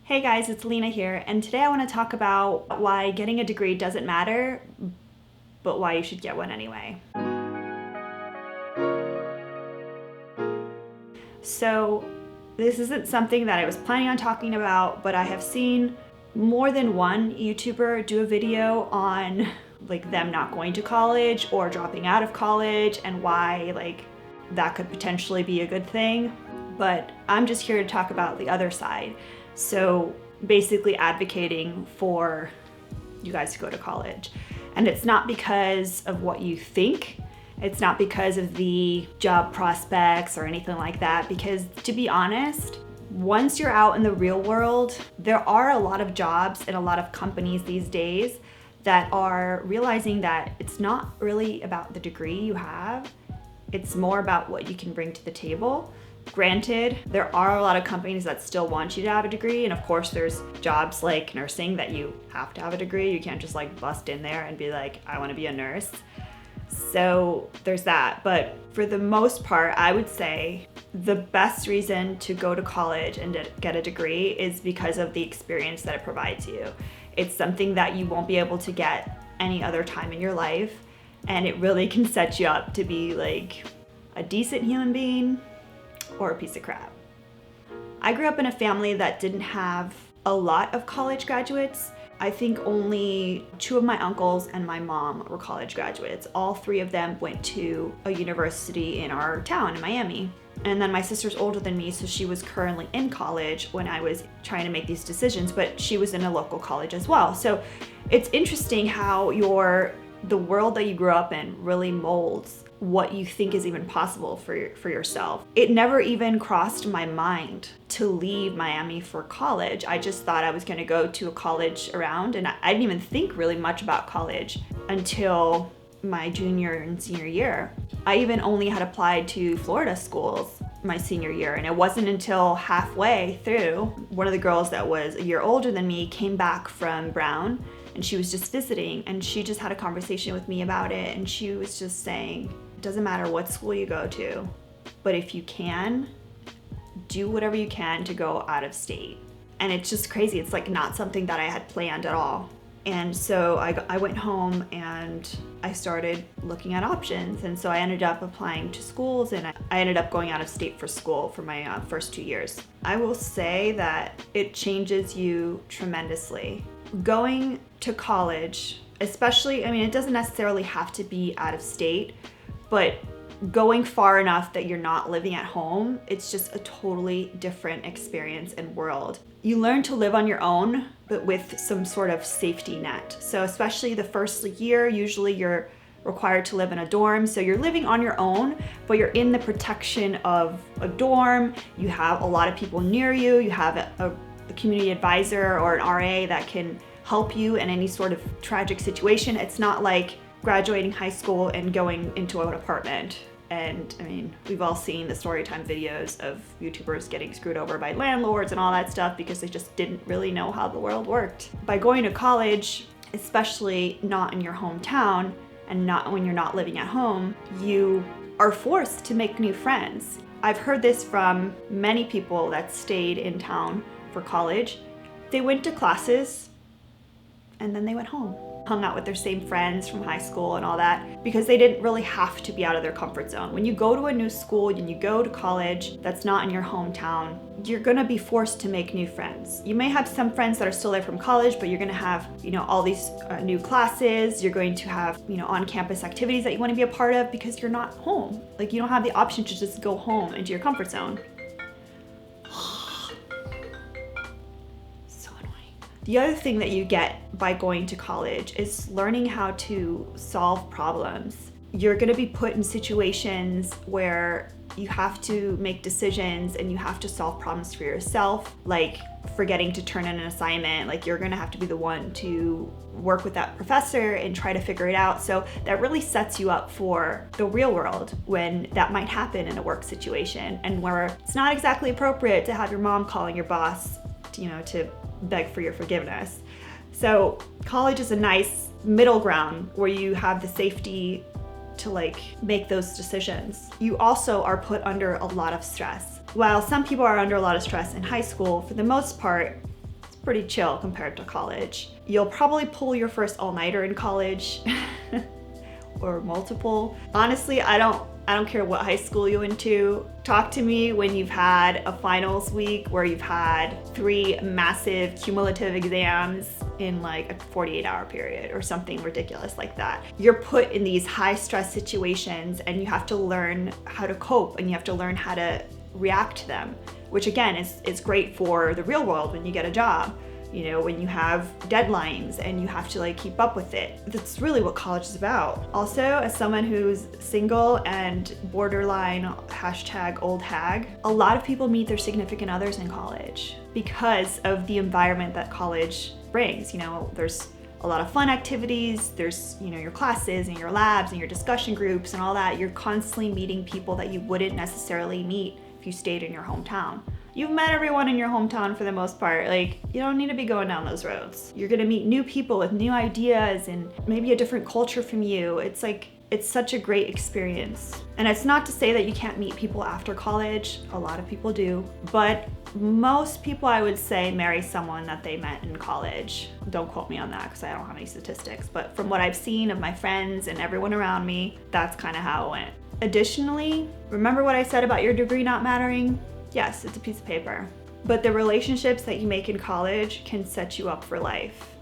Hey guys, it's Alina here, and today I want to talk about why getting a degree doesn't matter, but why you should get one anyway. So, this isn't something that I was planning on talking about, but I have seen more than one YouTuber do a video on them not going to college or dropping out of college and why that could potentially be a good thing. But I'm just here to talk about the other side. So basically advocating for you guys to go to college. And it's not because of what you think. It's not because of the job prospects or anything like that. Because to be honest, once you're out in the real world, there are a lot of jobs and a lot of companies these days that are realizing that it's not really about the degree you have. It's more about what you can bring to the table. Granted, there are a lot of companies that still want you to have a degree, and of course there's jobs like nursing that you have to have a degree. You can't just bust in there and be like, I want to be a nurse. So there's that. But for the most part, I would say the best reason to go to college and to get a degree is because of the experience that it provides you. It's something that you won't be able to get any other time in your life, and it really can set you up to be a decent human being or a piece of crap. I grew up in a family that didn't have a lot of college graduates. I think only 2 of my uncles and my mom were college graduates. All 3 of them went to a university in our town in Miami. And then my sister's older than me, so she was currently in college when I was trying to make these decisions, but she was in a local college as well. So it's interesting how the world that you grew up in really molds what you think is even possible for yourself. It never even crossed my mind to leave Miami for college. I just thought I was going to go to a college around, and I didn't even think really much about college until my junior and senior year. I even only had applied to Florida schools my senior year, and it wasn't until halfway through, one of the girls that was a year older than me came back from Brown, and she was just visiting, and she just had a conversation with me about it, and she was just saying, it doesn't matter what school you go to, but if you can, do whatever you can to go out of state. And it's just crazy. It's not something that I had planned at all. And so I went home and I started looking at options. And so I ended up applying to schools, and I ended up going out of state for school for my first 2 years. I will say that it changes you tremendously. Going to college, especially, it doesn't necessarily have to be out of state, but going far enough that you're not living at home, it's just a totally different experience and world. You learn to live on your own, but with some sort of safety net. So especially the first year, usually you're required to live in a dorm. So you're living on your own, but you're in the protection of a dorm. You have a lot of people near you. You have a community advisor or an RA that can help you in any sort of tragic situation. It's not like graduating high school and going into an apartment. And we've all seen the story time videos of YouTubers getting screwed over by landlords and all that stuff because they just didn't really know how the world worked. By going to college, especially not in your hometown and not when you're not living at home, you are forced to make new friends. I've heard this from many people that stayed in town for college. They went to classes and then they went home, hung out with their same friends from high school and all that, because they didn't really have to be out of their comfort zone. When you go to a new school and you go to college that's not in your hometown, you're gonna be forced to make new friends. You may have some friends that are still there from college, but you're gonna have, all these new classes. You're going to have, on-campus activities that you wanna be a part of because you're not home. You don't have the option to just go home into your comfort zone. The other thing that you get by going to college is learning how to solve problems. You're going to be put in situations where you have to make decisions and you have to solve problems for yourself, like forgetting to turn in an assignment. You're going to have to be the one to work with that professor and try to figure it out. So that really sets you up for the real world when that might happen in a work situation, and where it's not exactly appropriate to have your mom calling your boss, to beg for your forgiveness. So college is a nice middle ground where you have the safety to make those decisions. You also are put under a lot of stress. While some people are under a lot of stress in high school, for the most part, pretty chill compared to college. You'll probably pull your first all-nighter in college or multiple. Honestly, I don't care what high school you went to. Talk to me when you've had a finals week where you've had 3 massive cumulative exams in like a 48-hour period or something ridiculous like that. You're put in these high stress situations and you have to learn how to cope and you have to learn how to react to them, which again is great for the real world when you get a job. You know, when you have deadlines and you have to like keep up with it. That's really what college is about. Also, as someone who's single and borderline #old hag, a lot of people meet their significant others in college because of the environment that college brings. You know, there's a lot of fun activities, there's, you know, your classes and your labs and your discussion groups and all that. You're constantly meeting people that you wouldn't necessarily meet if you stayed in your hometown. You've met everyone in your hometown for the most part. Like, you don't need to be going down those roads. You're gonna meet new people with new ideas and maybe a different culture from you. It's like, it's such a great experience. And it's not to say that you can't meet people after college. A lot of people do. But most people, I would say, marry someone that they met in college. Don't quote me on that because I don't have any statistics. But from what I've seen of my friends and everyone around me, that's kind of how it went. Additionally, remember what I said about your degree not mattering? Yes, it's a piece of paper, but the relationships that you make in college can set you up for life.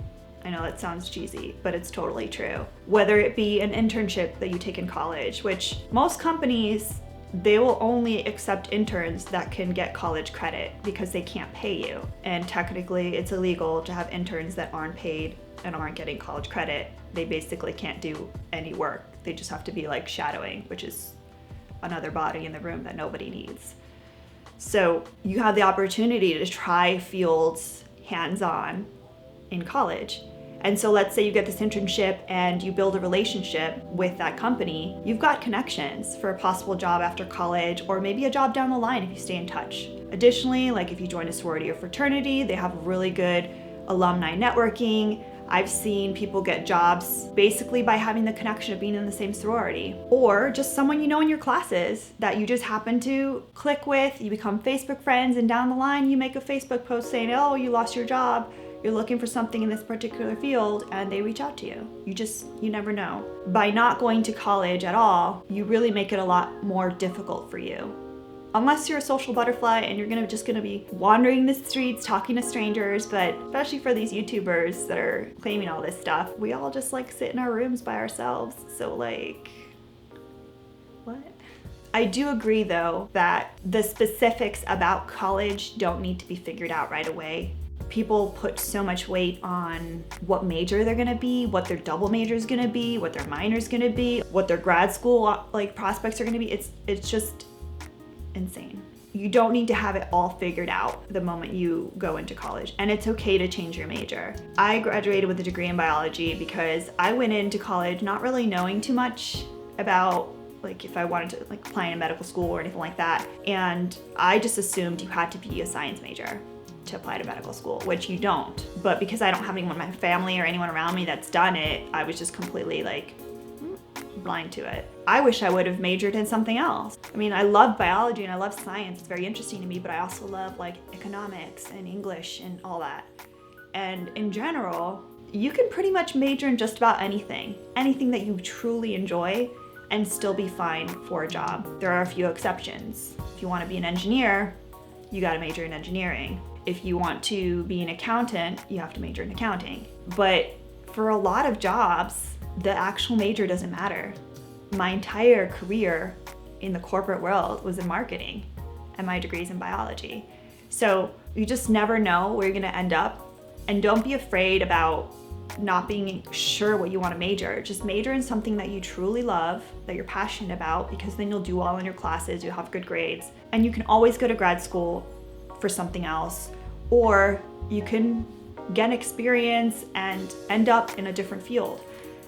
I know that sounds cheesy, but it's totally true. Whether it be an internship that you take in college, which most companies, they will only accept interns that can get college credit because they can't pay you. And technically it's illegal to have interns that aren't paid and aren't getting college credit. They basically can't do any work. They just have to be like shadowing, which is another body in the room that nobody needs. So you have the opportunity to try fields hands-on in college. And so let's say you get this internship and you build a relationship with that company, you've got connections for a possible job after college or maybe a job down the line if you stay in touch. Additionally, like if you join a sorority or fraternity, they have really good alumni networking. I've seen people get jobs basically by having the connection of being in the same sorority, or just someone you know in your classes that you just happen to click with, you become Facebook friends, and down the line you make a Facebook post saying, oh, you lost your job, you're looking for something in this particular field, and they reach out to you. You never know. By not going to college at all, you really make it a lot more difficult for you. Unless you're a social butterfly and you're just gonna be wandering the streets, talking to strangers, but especially for these YouTubers that are claiming all this stuff, we all just like sit in our rooms by ourselves. So like, what? I do agree though that the specifics about college don't need to be figured out right away. People put so much weight on what major they're gonna be, what their double major is gonna be, what their minor is gonna be, what their grad school like prospects are gonna be. It's just insane. You don't need to have it all figured out the moment you go into college, and it's okay to change your major. I graduated with a degree in biology because I went into college not really knowing too much about like if I wanted to like apply in medical school or anything like that, and I just assumed you had to be a science major to apply to medical school, which you don't. But because I don't have anyone in my family or anyone around me that's done it, I was just completely like blind to it. I wish I would have majored in something else. I mean, I love biology and I love science. It's very interesting to me, but I also love like economics and English and all that. And in general, you can pretty much major in just about anything that you truly enjoy and still be fine for a job. There are a few exceptions. If you want to be an engineer, you got to major in engineering. If you want to be an accountant, you have to major in accounting. But for a lot of jobs, the actual major doesn't matter. My entire career in the corporate world was in marketing, and my degree's in biology. So you just never know where you're gonna end up, and don't be afraid about not being sure what you want to major. Just major in something that you truly love, that you're passionate about, because then you'll do well in your classes, you'll have good grades, and you can always go to grad school for something else, or you can get experience and end up in a different field.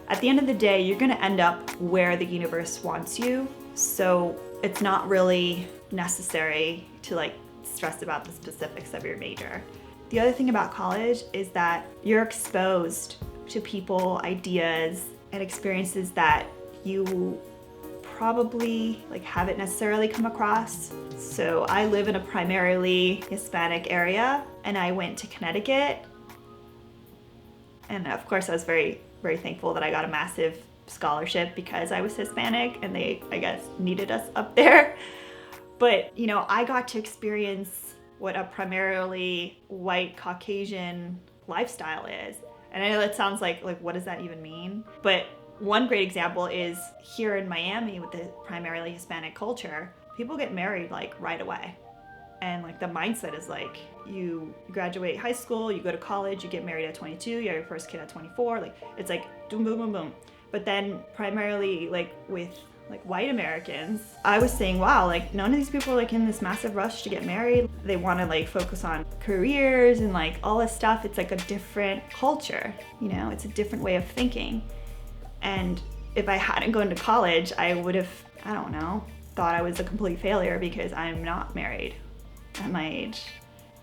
At the end of the day, you're gonna end up where the universe wants you, so it's not really necessary to like stress about the specifics of your major. The other thing about college is that you're exposed to people, ideas, and experiences that you probably like haven't necessarily come across. So I live in a primarily Hispanic area, and I went to Connecticut, And of course I was very, very thankful that I got a massive scholarship because I was Hispanic and they, I guess, needed us up there. But, you know, I got to experience what a primarily white Caucasian lifestyle is. And I know that sounds like what does that even mean? But one great example is here in Miami with the primarily Hispanic culture, people get married like right away. And like the mindset is like you graduate high school, you go to college, you get married at 22, you have your first kid at 24. Like it's like boom, boom, boom, boom. But then primarily like with like white Americans, I was saying, wow, like none of these people are like in this massive rush to get married. They want to like focus on careers and like all this stuff. It's like a different culture, you know, it's a different way of thinking. And if I hadn't gone to college, I would have, I don't know, thought I was a complete failure because I'm not married at my age.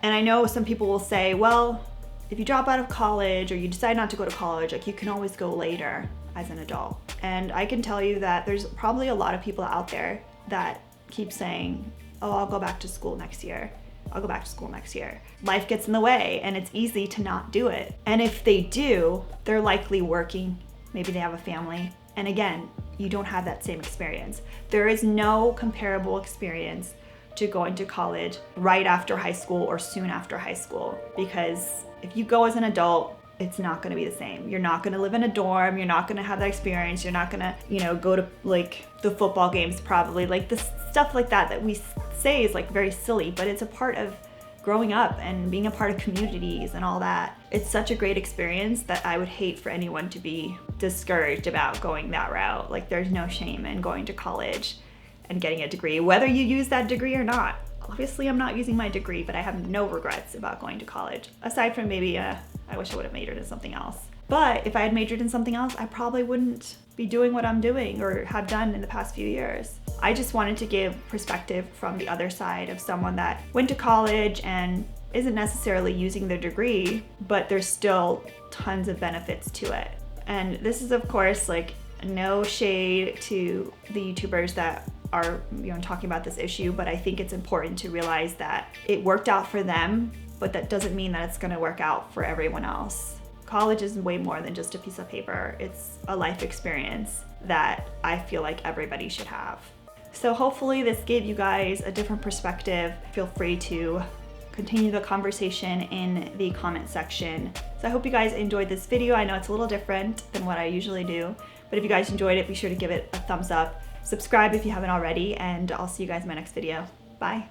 And I know some people will say, well, if you drop out of college or you decide not to go to college, like you can always go later as an adult. And I can tell you that there's probably a lot of people out there that keep saying, oh, I'll go back to school next year. I'll go back to school next year. Life gets in the way and it's easy to not do it. And if they do, they're likely working. Maybe they have a family. And again, you don't have that same experience. There is no comparable experience to going to college right after high school or soon after high school. Because if you go as an adult, it's not gonna be the same. You're not gonna live in a dorm, you're not gonna have that experience, you're not gonna, you know, go to like the football games probably. Like the stuff like that we say is like very silly, but it's a part of growing up and being a part of communities and all that. It's such a great experience that I would hate for anyone to be discouraged about going that route. Like there's no shame in going to college and getting a degree, whether you use that degree or not. Obviously I'm not using my degree, but I have no regrets about going to college. Aside from maybe I wish I would have majored in something else. But if I had majored in something else, I probably wouldn't be doing what I'm doing or have done in the past few years. I just wanted to give perspective from the other side of someone that went to college and isn't necessarily using their degree, but there's still tons of benefits to it. And this is of course like no shade to the YouTubers that are, you know, talking about this issue, but I think it's important to realize that it worked out for them, but that doesn't mean that it's gonna work out for everyone else. College is way more than just a piece of paper. It's a life experience that I feel like everybody should have. So hopefully this gave you guys a different perspective. Feel free to continue the conversation in the comment section. So I hope you guys enjoyed this video. I know it's a little different than what I usually do, but if you guys enjoyed it, be sure to give it a thumbs up. Subscribe if you haven't already, and I'll see you guys in my next video. Bye.